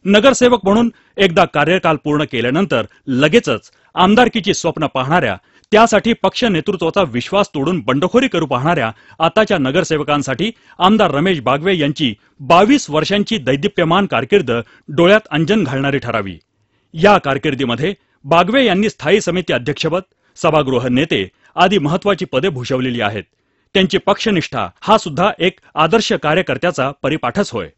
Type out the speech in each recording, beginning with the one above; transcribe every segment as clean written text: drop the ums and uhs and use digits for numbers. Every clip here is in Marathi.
नगरसेवक म्हणून एकदा कार्यकाल पूर्ण केल्यानंतर लगेचच आमदारकीची स्वप्न पाहणाऱ्या, त्यासाठी पक्ष नेतृत्वाचा विश्वास तोडून बंडखोरी करू पाहणाऱ्या आताच्या नगरसेवकांसाठी आमदार रमेश बागवे यांची 22 वर्षांची दैदिप्यमान कारकीर्द डोळ्यात अंजन घालणारी ठरावी। या कारकिर्दीमध्ये बागवे यांनी स्थायी समिती अध्यक्षपद, सभागृह नेते आदी महत्वाची पदे भूषवलेली आहेत। त्यांची पक्षनिष्ठा हा सुद्धा एक आदर्श कार्यकर्त्याचा परिपाठच होय।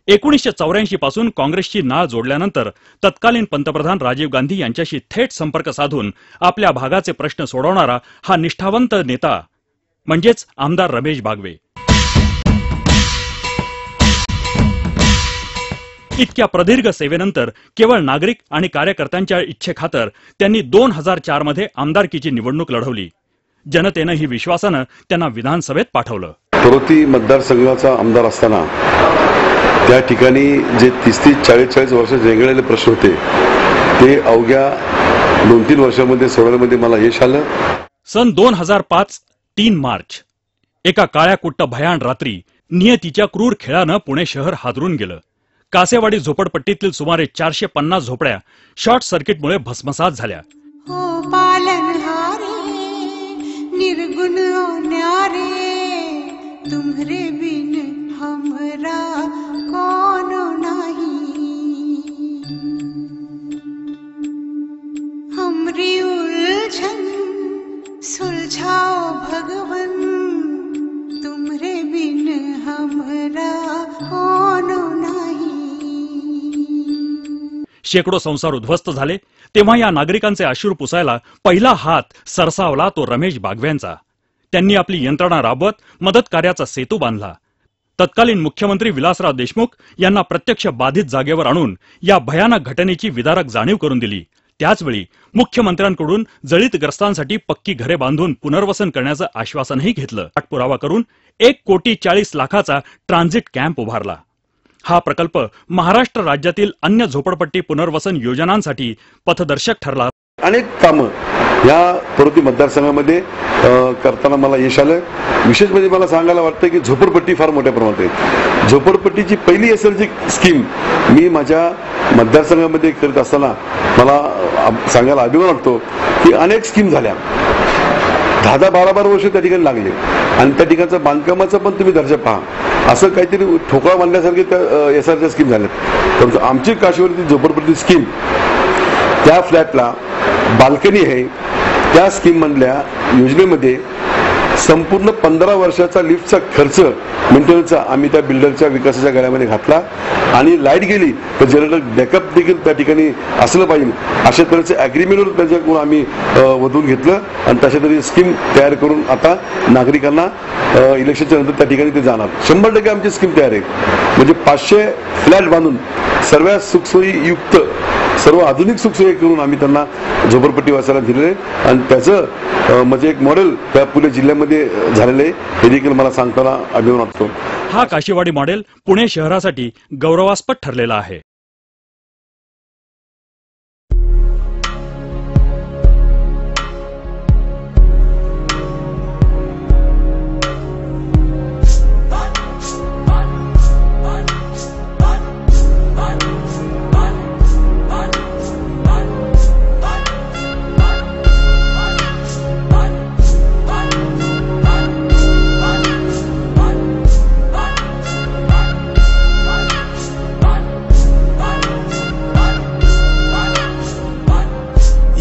1984 पासून काँग्रेसची नाळ जोडल्यानंतर तत्कालीन पंतप्रधान राजीव गांधी यांच्याशी थेट संपर्क साधून आपल्या भागाचे प्रश्न सोडवणारा हा निष्ठावंत नेता म्हणजेच आमदार रमेश बागवे। इतक्या प्रदीर्घ सेवेनंतर केवळ नागरिक आणि कार्यकर्त्यांच्या इच्छेखातर त्यांनी 2004 मध्ये आमदारकीची निवडणूक लढवली। जनतेनं ही विश्वासानं त्यांना विधानसभेत पाठवलं। पर्वती मतदारसंघाचा आमदार असताना त्या ठिकाणी जे 30-40 वर्ष रेंगाळलेले प्रश्न होते ते अवघ्या 2-3 वर्षांमध्ये सोडवण्यामध्ये मला यश आलं। सन 2005 3 मार्च एका काळ्या कुट्ट भयान रात्री नियतीच्या क्रूर खेळानं पुणे शहर हादरून गेलं। कासेवाडी झोपडपट्टीतील सुमारे 450 झोपड्या शॉर्ट सर्किटमुळे भस्मसात झाल्या। हो पालनहारे निर्गुण न्यारे तुम्हारे बिन हमरा कौन नहीं, हमरी उलझन सुलझाओ भगवन तुम्हारे बिन हमरा कौन नहीं। शेकडो संसार उद्ध्वस्त झाले तेव्हा या नागरिकांचे अश्रू पुसायला पहिला हात सरसावला तो रमेश बागव्यांचा। त्यांनी आपली यंत्रणा राबवत मदत कार्याचा सेतू बांधला। तत्कालीन मुख्यमंत्री विलासराव देशमुख यांना प्रत्यक्ष बाधित जागेवर आणून या भयानक घटनेची विदारक जाणीव करून दिली। त्याचवेळी मुख्यमंत्र्यांकडून जळीतग्रस्तांसाठी पक्की घरे बांधून पुनर्वसन करण्याचं आश्वासनही घेतलं। पाठपुरावा करून 1,40,40,00,000चा ट्रान्झिट कॅम्प उभारला। हा प्रकल्प महाराष्ट्र राज्यातील अन्य झोपडपट्टी पुनर्वसन योजनांसाठी पथदर्शक ठरला। अनेक कामं या पर्वती मतदारसंघामध्ये करताना मला यश आलं। विशेष म्हणजे मला सांगायला वाटतं की झोपडपट्टी फार मोठ्या प्रमाणात आहे। झोपडपट्टीची पहिली एसएलजी स्कीम मी माझ्या मतदारसंघामध्ये करत असताना मला सांगायला अभिमान वाटतो की अनेक स्कीम झाल्या। 10-12 वर्ष त्या ठिकाणी लागले आणि त्या ठिकाणचं बांधकामाचं पण तुम्ही दर्जा पहा, असं काहीतरी ठोकळा बांधल्यासारखे त्या एसआरच्या स्कीम झाल्यात। परंतु आमची काशीवरती झोपडपट्टी स्कीम त्या फ्लॅटला बाल्कनी आहे, त्या स्कीम मधल्या योजनेमध्ये संपूर्ण 15 वर्षाचा लिफ्टचा खर्च मेंटेनन्सचा आम्ही त्या बिल्डरच्या विकासाच्या गाड्यामध्ये घातला आणि लाईट गेली तर जनरेटर बॅकअप देखील त्या ठिकाणी असलं पाहिजे अशा तऱ्हेचे अग्रीमेंटवर त्याच्याकडून आम्ही वधून घेतलं आणि तशा तरी स्कीम तयार करून आता नागरिकांना इलेक्शनच्या नंतर त्या ठिकाणी ते जाणार। 100% आमची स्कीम तयार आहे। म्हणजे 500 फ्लॅट बांधून सर्व सुखसोयी युक्त सर्व आधुनिक सुखसोयी करून आम्ही त्यांना झोपडपट्टी वासायला दिलेले आणि त्याचं म्हणजे एक मॉडेल त्या पुणे जिल्ह्यामध्ये झालेलं आहे, हे देखील मला सांगताना अभिमान वाटतो। हा काशीवाडी मॉडेल पुणे शहरासाठी गौरवास्पद ठरलेला आहे।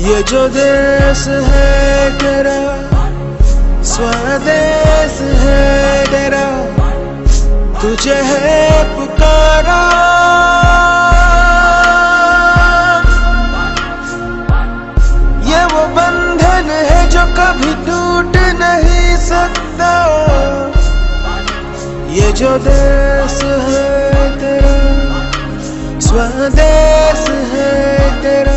ये जो देश है तेरा स्वदेश है तेरा, तुझे है पुकारा। ये वो बंधन है जो कभी टूट नहीं सकता। ये जो देश है तेरा स्वदेश है तेरा,